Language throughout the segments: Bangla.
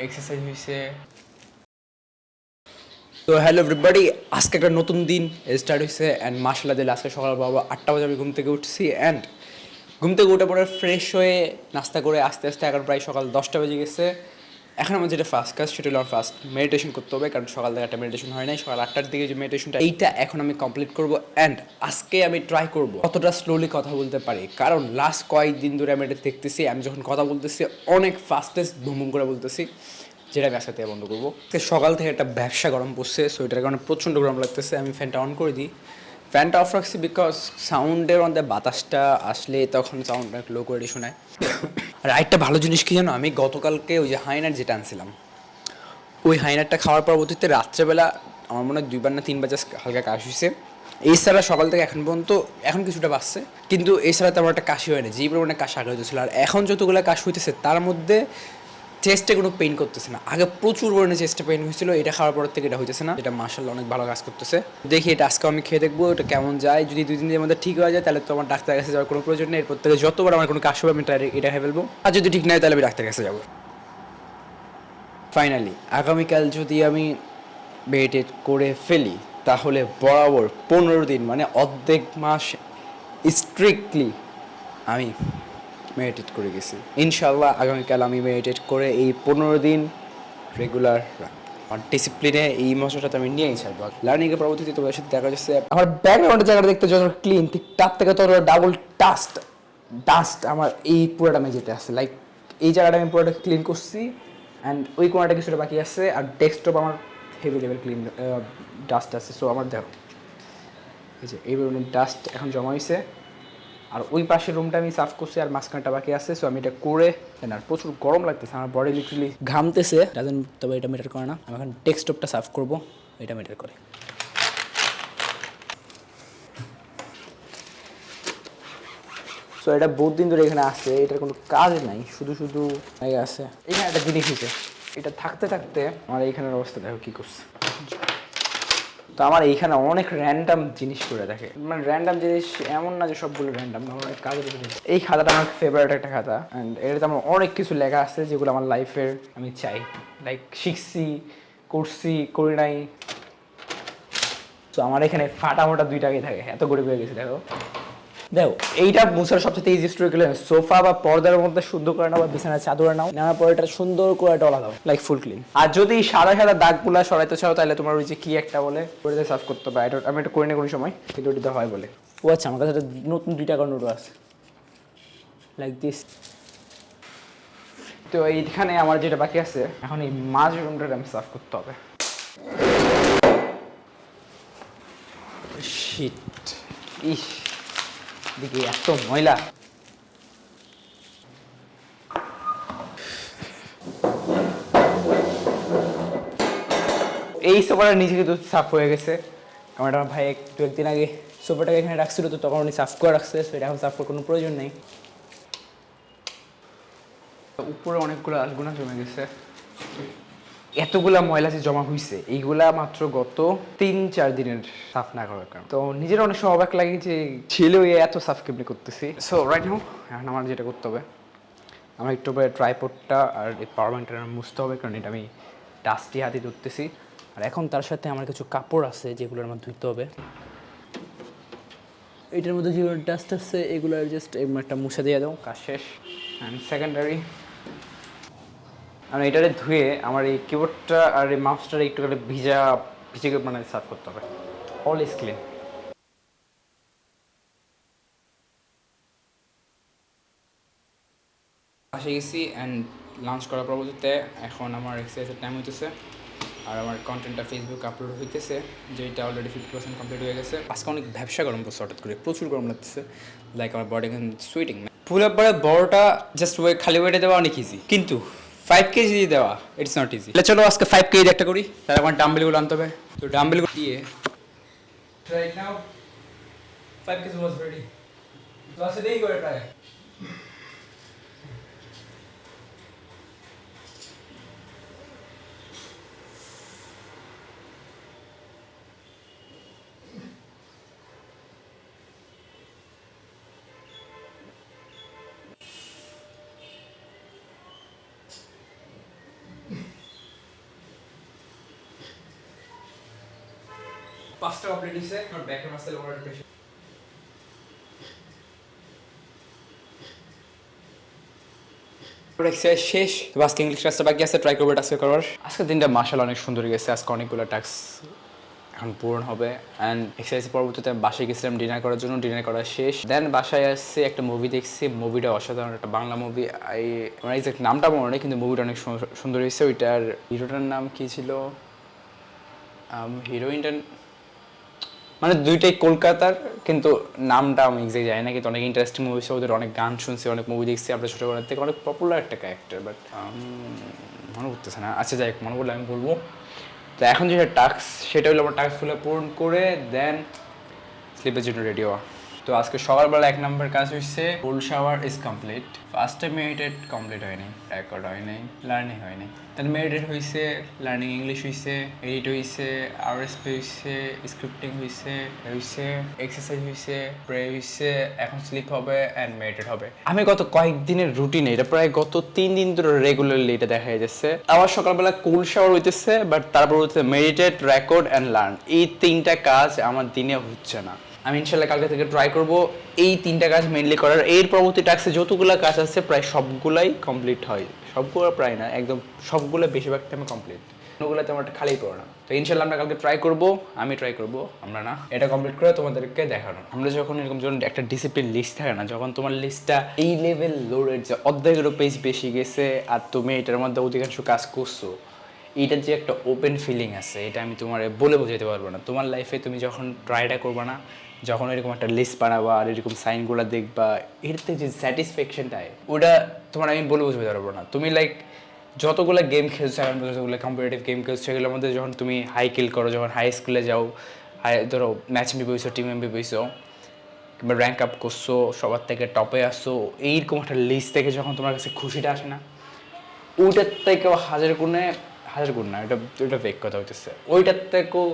এক্সারসাইজ হয়েছে। তো হ্যালো এভরিবডি, আজকে একটা নতুন দিন স্টার্ট হয়েছে অ্যান্ড মার্শাল্লাহ দিলে আজকে সকাল বাবা 8টা বাজে আমি ঘুম থেকে উঠছি অ্যান্ড ঘুম থেকে উঠে পরে ফ্রেশ হয়ে নাস্তা করে আস্তে আস্তে এখন প্রায় সকাল 10টা বেজে গেছে। এখন আমার যেটা ফার্স্ট কাজ সেটা হলো আমার ফার্স্ট মেডিটেশন করতে হবে, কারণ সকাল থেকে একটা মেডিটেশন হয় নাই। সকাল 8টার দিকে যে মেডিটেশনটা এইটা এখন আমি কমপ্লিট করবো অ্যান্ড আজকে আমি ট্রাই করবো কতটা স্লোলি কথা বলতে পারি, কারণ লাস্ট কয়েকদিন ধরে আমি এটা দেখতেছি আমি যখন কথা বলতেছি অনেক ফাস্টেস্ট বুম বুম করে বলতেছি, যেটা আমি আজকে থেকে বন্ধ করবো। সকাল থেকে একটা ব্যবসা গরম পড়ছে, সো এটার কারণে প্রচণ্ড গরম লাগতেছে। আমি ফ্যানটা অন করে দিই, ফ্যানটা অফ রাখছি বিকজ সাউন্ডের মধ্যে বাতাসটা আসলে তখন সাউন্ডটা একটু লো করে শোনায়। আর একটা ভালো জিনিস কি জানো, আমি গতকালকে ওই যে হাইনার যেটা আনছিলাম ওই হাইনারটা খাওয়ার পরবর্তীতে রাত্রেবেলা আমার মনে হয় 2বার না 3বার জাস্ট হালকা কাশি হয়েছে। এছাড়া সকাল থেকে এখন পর্যন্ত এখন কিছুটা বাড়ছে, কিন্তু এছাড়া তেমন একটা কাশি হয় না, যেই পরিমাণে কাশি আগে হইতেছিল। আর এখন যতগুলো কাশি হইতেছে তার মধ্যে চেস্টে কোনো পেইন করতেছে না। আগে প্রচুর পরিমাণে চেস্টে পেইন হয়েছিল, এটা খাওয়ার পর থেকে এটা হইতেছে না। এটা মার্শাল্লাহ অনেক ভালো কাজ করতেছে। দেখি এটা আজকে আমি খেয়ে দেখবো এটা কেমন যায়। যদি 2-3 দিনের মধ্যে ঠিক হয়ে যায় তাহলে তো আমার ডাক্তারের কাছে যাওয়ার কোনো প্রয়োজন নেই। এরপর থেকে যতবার আমার কোনো কাশ হবে আমি এটা খেয়ে ফেলবো, আর যদি ঠিক না হয় তাহলে আমি ডাক্তারের কাছে যাবো। ফাইনালি আগামীকাল যদি আমি মেডিটেট করে ফেলি তাহলে বরাবর 15 দিন মানে অর্ধেক মাস স্ট্রিক্টলি আমি মেডিটেট করে গেছি। ইনশাল্লাহ আগামীকাল আমি মেডিটেট করে এই 15 দিন রেগুলার আর ডিসিপ্লিনে এই মশলাটা আমি নিয়েই ছাড়বো। লার্নিংয়ের পরবর্তীতে তোমাদের সাথে দেখা যাচ্ছে আমার ব্যাকগ্রাউন্ডের জায়গাটা দেখতে যত ক্লিন, ঠিক তার থেকে তত ডাবল ডাস্ট আমার এই পুরোটা মেঝেতে আছে। লাইক এই জায়গাটা আমি পুরোটা ক্লিন করছি অ্যান্ড ওই কোনাটা কিছুটা বাকি আছে। আর ডেস্কটপ আমার হেভি লেভেল ক্লিন ডাস্ট আছে। সো আমার দেখো এই যে এই পরিমাণে ডাস্ট এখন জমা হয়েছে। আর ওই পাশের রুমটা আমি সাফ করছি আর মাঝখানটা বাকি আছে। সো আমি এটা করে আর প্রচুর গরম লাগতেছে, আমার বডি লিটারালি ঘামতেছে। তবে এটা ম্যাটার করে না, আমি এখন ডেস্কটপটা সাফ করবো, এটা ম্যাটার করে। সো এটা বহুত দিন ধরে এখানে আসছে, এটার কোনো কাজ নাই, শুধু শুধু আছে। এখানে একটা জিনিস হয়েছে, এটা থাকতে থাকতে আমার এইখানের অবস্থা দেখো কী করছে। তো আমার এইখানে অনেক র্যান্ডাম জিনিস করে দেখে, মানে র্যান্ডাম জিনিস এমন না যে সবগুলো র্যান্ডাম, আমার অনেক কাজের জিনিস। এই খাতাটা আমার ফেভারিট একটা খাতা অ্যান্ড এটাতে আমার অনেক কিছু লেখা আছে যেগুলো আমার লাইফের আমি চাই, লাইক শিখছি, করছি, করি নাই। তো আমার এখানে ফাটা মোটা 2টাই থাকে, এত গরিব হয়ে গেছে দেখো। দেখো এইটা মুছার সবচেয়ে ইজি স্টোরি হলো সোফা বা পর্দার মধ্যে শুদ্ধ করে নাও বা বিছানার চাদরে নাও, নেওয়ার পর এটা সুন্দর করে ডলা দাও লাইক ফুল ক্লিন। আর যদি সাদা সাদা দাগগুলা সরাইতে চাও তাহলে তোমার ওই যে কি একটা বলে ওটাতে সাফ করতে হবে। এটা আমি এটা করি না কোনো সময়, কিন্তু ওটিতে হয় বলে। ও আচ্ছা, আমার কাছে একটা নতুন 2 টাকার নোটও আছে লাইক দিস। তো এইখানে আমার যেটা বাকি আছে এখন এই মাঝ রুমটা আমি সাফ করতে হবে। শিট, ইস দিকে এত ময়লা। এই সোফাটা নিচে কিন্তু সাফ হয়ে গেছে, আমার ভাই একদিন আগে সোফাটাকে এখানে রাখছিল, তো তখন উনি সাফ করে রাখছে। সেটা এখন সাফ করার কোনো প্রয়োজন নেই। উপরে অনেকগুলো আলগুনা জমে গেছে, এতগুলা ময়লা যে জমা হয়েছে এইগুলা মাত্র গত 3-4 দিনের সাফ না করার কারণ। তো নিজের অনেক সময় অবাক লাগে যে ছেলেও এত সাফ কেমনি করতেছি। সো রাইট নাও এখন আমার যেটা করতে হবে, আমার একটু ট্রাইপডটা আর এই পাওয়ার ব্যাংকটা মুছতে হবে, কারণ এটা আমি ডাস্টি হাতে ধরতেছি। আর এখন তার সাথে আমার কিছু কাপড় আছে যেগুলো আমার ধুইতে হবে। এটার মধ্যে যেগুলো ডাস্ট আছে এগুলো জাস্ট একটা মুছে দিয়ে দাও, কাজ শেষ। অ্যান্ড সেকেন্ডারি আমি এটারে ধুয়ে আমার এই কিবোর্ডটা আর এই মাউসটা একটু করে ভিজে মানে সাফ করতে হবে। All is clean. আসে গেছি অ্যান্ড লাঞ্চ করার পরবর্তীতে এখন আমার এক্সারসাইজের টাইম হইতেছে আর আমার কন্টেন্টটা ফেসবুকে আপলোড হইতেছে, যেটা অলরেডি 50% কমপ্লিট হয়ে গেছে। আজকে অনেক ব্যবসা গরম করছে হঠাৎ করে, প্রচুর গরম লাগতেছে, লাইক আমার বডি এখন সুইটিং। পুল আপ পরে বড়টা জাস্ট খালি ওয়েটে দেওয়া অনেক ইজি, কিন্তু 5 কেজি দেওয়া ইটস নট ইজি। চলো আজকে 5 কেজি একটা করি, তার আমার ডাম্বেলগুলো আনতে হবে। তো ডাম্বেলগুলো দিয়ে right now 5 KG was ready. তো আজকে দেই করে ট্রাই। 5টা কমপ্লিট হইছে আর ব্যাকের মাসেল ওভার প্রেশার এক্সারসাইজ শেষ। তো আজকে ইংলিশ ক্লাসটা বাকি আছে, ট্রাই করবো আজকে করার। আজকের দিনটা মাশাআল্লাহ অনেক সুন্দর গেছে। আজকে অনেকগুলো টাস্ক এখন পূরণ হবে অ্যান্ড এক্সারসাইজ পরবর্তীতে বাসায় গেছিলাম ডিনার করার জন্য, ডিনার করা শেষ। দেন বাসায় আসছি, একটা মুভি দেখছি, মুভিটা অসাধারণ, একটা বাংলা মুভি। আমার এক্সাক্ট নামটা মনে নেই, কিন্তু মুভিটা অনেক সুন্দর হয়েছে। ওইটার হিরোটার নাম কী ছিল, হিরোইনটার মানে দুইটাই কলকাতার, কিন্তু নামটা আমি এক্সাক্ট জানি না। কিন্তু অনেক ইন্টারেস্টিং মুভি, ওদের অনেক গান শুনছি, অনেক মুভি দেখছি আমরা ছোটোবেলার থেকে, অনেক পপুলার একটা ক্যারেক্টার, বাট মনে করতেছে না। আচ্ছা যাই হোক, মনে করলে আমি বলবো। তো এখন যেটা টাস্ক, সেটা হলো আমার টাস্কগুলো পূরণ করে দেন স্লিপের জন্য রেডি হওয়া। তো আজকে সকালবেলা 1 নম্বর কাজ হচ্ছে কোল্ড শাওয়ার ইজ কমপ্লিট। ফার্স্টে মেডিটেট কমপ্লিট হয়নি, রেকর্ড হয়নি, লার্নিং হয়নি। দেন মেডিটেট হয়েছে, লার্নিং ইংলিশ হয়েছে, এডিট হয়েছে, আরএসপি হয়েছে, স্ক্রিপ্টিং হয়েছে, এক্সারসাইজ হয়েছে, প্রে হয়েছে, এখন স্লিপ হবে অ্যান্ড মেডিটেট হবে। আমি গত কয়েকদিনের রুটিনে, এটা প্রায় গত 3 দিন ধরে রেগুলারলি এটা দেখা যাচ্ছে। আবার সকালবেলা কোল্ড শাওয়ার হইতেছে, বাট তারপর হচ্ছে মেডিটেট, রেকর্ড অ্যান্ড লার্ন। এই 3টা কাজ আমার দিনে হচ্ছে না। আমি ইনশাল্লাহ কালকে থেকে ট্রাই করবো এই 3টা কাজ মেনলি করার। এর পরবর্তী টাস্কে যতগুলো কাজ আছে প্রায় সবগুলাই কমপ্লিট হয়, সবগুলো প্রায় না, একদম সবগুলো বেশিরভাগ টাইমে কমপ্লিট, ওগুলোতে আমার একটা খালি পড়ো না। তো ইনশাল্লাহ আমরা কালকে ট্রাই করবো, আমি ট্রাই করবো, আমরা না এটা কমপ্লিট করে তোমাদেরকে দেখানো। আমরা যখন এরকম যখন একটা ডিসিপ্লিন লিস্ট থাকে না, যখন তোমার লিস্টটা এই লেভেল লোডেড যে অর্ধেকেরও পেজ বেশি গেছে আর তুমি এটার মধ্যে অধিকাংশ কাজ করছো, এইটার যে একটা ওপেন ফিলিং আছে, এটা আমি তোমার বলে বোঝাতে পারবো না। তোমার লাইফে তুমি যখন ট্রাইটা করবা না, যখন এরকম একটা লিস্ট বানাবা আর এরকম সাইনগুলো দেখবা, এর থেকে যে স্যাটিসফ্যাকশনটা ওটা তোমার আমি বলে বুঝতে পারবো না। তুমি লাইক যতগুলো গেম খেলছো, এখন যতগুলো কম্পিটিটিভ গেম খেলছো, সেগুলোর মধ্যে যখন তুমি হাই কিল করো, যখন হাই স্কুলে যাও, ধরো ম্যাচ এমপি পেয়েছো, টিম এমপি পেয়েছো, কিংবা র্যাঙ্ক আপ করছো, সবার থেকে টপে আসছো, এইরকম একটা লিস্ট থেকে যখন তোমার কাছে খুশিটা আসে না, ওইটার থেকেও হাজার গুণ না, এটা ফেক কথা হইতেছে, ওইটার থেকেও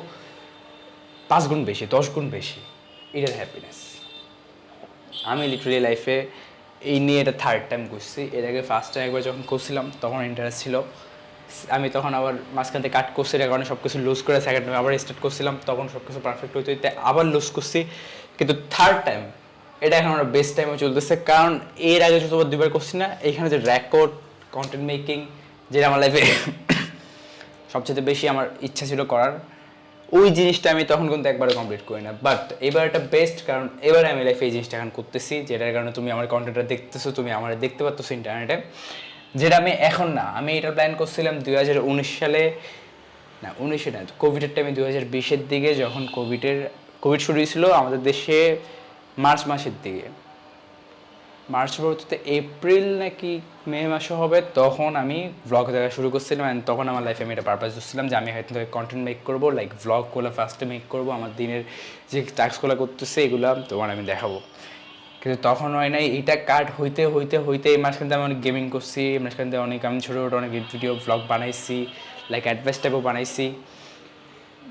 5 গুণ বেশি, 10 গুণ বেশি এটার হ্যাপিনেস। আমি লিটারালি লাইফে এই নিয়ে এটা 3rd টাইম করছি। এর আগে ফার্স্ট টাইম একবার যখন করছিলাম তখন ইন্টারেস্ট ছিল, আমি তখন আবার মাঝখান থেকে কাট করছি, এর কারণে সব কিছু লুজ করে সেকেন্ড টাইম আবার স্টার্ট করছিলাম, তখন সব কিছু পারফেক্ট হইতে হইতে আবার লুজ করছি। কিন্তু 3rd টাইম এটা এখন আমার বেস্ট টাইমে চলতেছে, কারণ এর আগে যতবার 2বার করছি না, এখানে যে রেকর্ড, কন্টেন্ট মেকিং, যেটা আমার লাইফে সবচেয়ে বেশি আমার ইচ্ছা ছিল করার, ওই জিনিসটা আমি তখন কিন্তু একবারে কমপ্লিট করি না। বাট এবার এটা বেস্ট, কারণ এবারে আমি লাইফে এই জিনিসটা এখন করতেছি, যেটার কারণে তুমি আমার কন্টেন্টটা দেখতেছো, তুমি আমার দেখতে পাচ্ছ ইন্টারনেটে, যেটা আমি এখন না, আমি এটা প্ল্যান করছিলাম 2019 সালে, না 19-এ না, কোভিডের টাইমে 2020-এর দিকে, যখন কোভিড শুরু হয়েছিল আমাদের দেশে মার্চ মাসের দিকে, মার্চ পরবর্তীতে এপ্রিল নাকি মে মাসে হবে, তখন আমি ভ্লগ দেখা শুরু করছিলাম। অ্যান্ড তখন আমার লাইফে আমি এটা পারপাস ধরছিলাম যে আমি হয়তো কন্টেন্ট মেক করবো, লাইক ভ্লগগুলো ফার্স্টে মেক করবো, আমার দিনের যে টাস্কগুলো করতেছে এগুলো তোমার আমি দেখাবো। কিন্তু তখন হয় নাই, এটা কাট হইতে হইতে হইতে এই মাঝখান থেকে আমি অনেক গেমিং করছি, এই মাঝখান থেকে অনেক আমি ছোটো ছোটো অনেক ভিডিও ভ্লগ বানাইছি, লাইক অ্যাডভাইস টাইপও বানাইছি।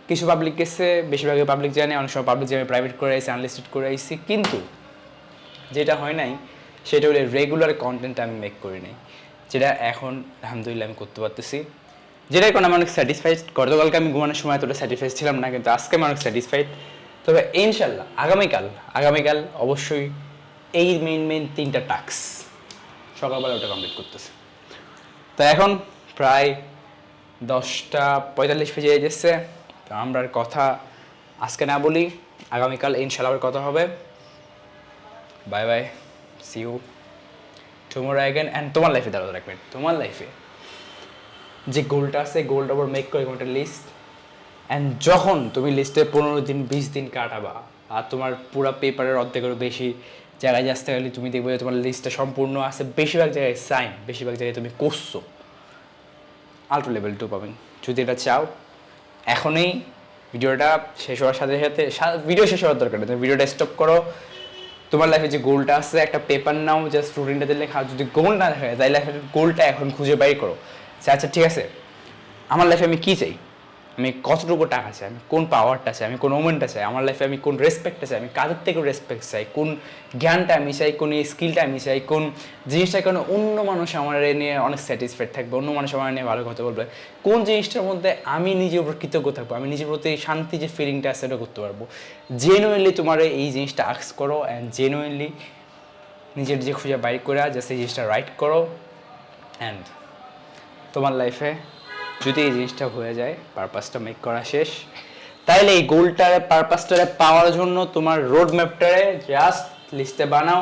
কিছু পাবলিক গেছে, বেশিরভাগই পাবলিক জানে, অনেক সময় পাবলিক যে আমি প্রাইভেট করে আইসি, আনলিস্টেড করে আইসি, কিন্তু যেটা হয় নাই সেটা হলে রেগুলার কন্টেন্ট আমি মেক করি নাই, যেটা এখন আলহামদুলিল্লাহ আমি করতে পারতেছি, যেটা এখন আমি অনেক স্যাটিসফাইড। গতকালকে আমি ঘুমানোর সময় এতটা স্যাটিসফাইড ছিলাম না, কিন্তু আজকে আমি অনেক স্যাটিসফাইড। তবে ইনশাল্লাহ আগামীকাল অবশ্যই এই মেইন 3টা টাস্ক সকালবেলা ওটা কমপ্লিট করতেছে। তো এখন প্রায় 10:45 বেজে যাচ্ছে। তো আমরা কথা আজকে না বলি, আগামীকাল ইনশাল্লাহ আবার কথা হবে। Bye bye, see you tomorrow again. And তোমার লাইফে দাঁড়াতে রাখবেন, তোমার লাইফে যে গোলটা আছে, গোলটা ওপর মেক করে একটা লিস্ট। অ্যান্ড যখন তুমি লিস্টে 15 দিন 20 দিন কাটাবা, আর তোমার পুরো পেপারের অর্ধেকেরও বেশি জায়গায় আসতে গেলে তুমি দেখবে তোমার লিস্টটা সম্পূর্ণ আছে, বেশিরভাগ জায়গায় সাইন, বেশিরভাগ জায়গায় তুমি করছো, আল্ট্রা লেভেল 2 পাবেন। যদি এটা চাও, এখনই ভিডিওটা শেষ হওয়ার সাথে সাথে, ভিডিও শেষ হওয়ার দরকার নেই, তুমি ভিডিওটা স্টপ করো, তোমার লাইফে যে গোলটা আছে একটা পেপার নাও, জাস্ট রুটিনটাতে লেখা, যদি গোল না দেখা যায় তাই লাইফের গোলটা এখন খুঁজে বাই করো। আচ্ছা ঠিক আছে, আমার লাইফে আমি কী চাই, আমি কতটুকু টাকা চাই, আমি কোন পাওয়ারটা চাই, আমি কোন মোমেন্টটা চাই, আমার লাইফে আমি কোন রেসপেক্টটা চাই, আমি কাদের থেকে রেসপেক্ট চাই, কোন জ্ঞানটা আমি চাই, কোন স্কিলটা আমি চাই, কোন জিনিসটার কারণে অন্য মানুষ আমার নিয়ে অনেক স্যাটিসফাইড থাকবে, অন্য মানুষ আমার নিয়ে ভালো কথা বলবে, কোন জিনিসটার মধ্যে আমি নিজের উপর কৃতজ্ঞ থাকবো, আমি নিজের প্রতি শান্তি যে ফিলিংটা আছে সেটা করতে পারবো। জেনুইনলি তোমার এই জিনিসটা আক্স করো অ্যান্ড জেনুইনলি নিজের যে খুঁজে বাইর করে যে সেই জিনিসটা রাইট করো অ্যান্ড তোমার লাইফে যদি এই জিনিসটা হয়ে যায়, পারপাসটা মেক করা শেষ, তাইলে এই গোলটারে পারপাসটারে পাওয়ার জন্য তোমার রোড ম্যাপটারে জাস্ট লিস্টে বানাও,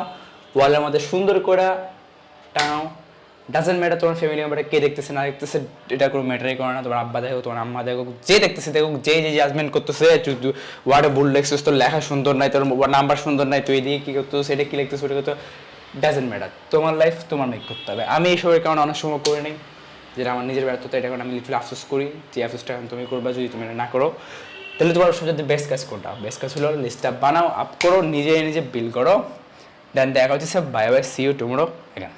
ওয়ালের মধ্যে সুন্দর করে টানাও। ডাজেন্ট ম্যাটার তোমার ফ্যামিলি মেম্বারে কে দেখতেছে না দেখতেছে, এটা কোনো ম্যাটারই করে না। তোমার আব্বা দেখো, তোমার আম্মা দেখো, যে দেখতেছে দেখো, যে যে জাজমেন্ট করতেছে, ওয়ার্ডে ভুল লেখছিস, তোর লেখা সুন্দর নাই, তোর নাম্বার সুন্দর নাই, তুই এদিকে কী করতো, সেটা কী লিখতেছ, ওটা করতো, ডাজেন্ট ম্যাটার। তোমার লাইফ তোমার মেক করতে হবে। আমি এইসবের কারণে অনেক সময় করে নিই, যেটা আমার নিজের ব্যর্থতা, এটা কারণে আমি লিটারালি আফসোস করি। যে আফসোসটা এখন তুমি করবা, যদি তুমি এটা না করো তাহলে তোমার সবচেয়ে বেস্ট কাজ কোনটা? বেস্ট কাজ হলো লিস্টটা বানাও, আপ করো, নিজে নিজে বিল করো। দেন দেখা হচ্ছে bye bye, see you tomorrow এখানে।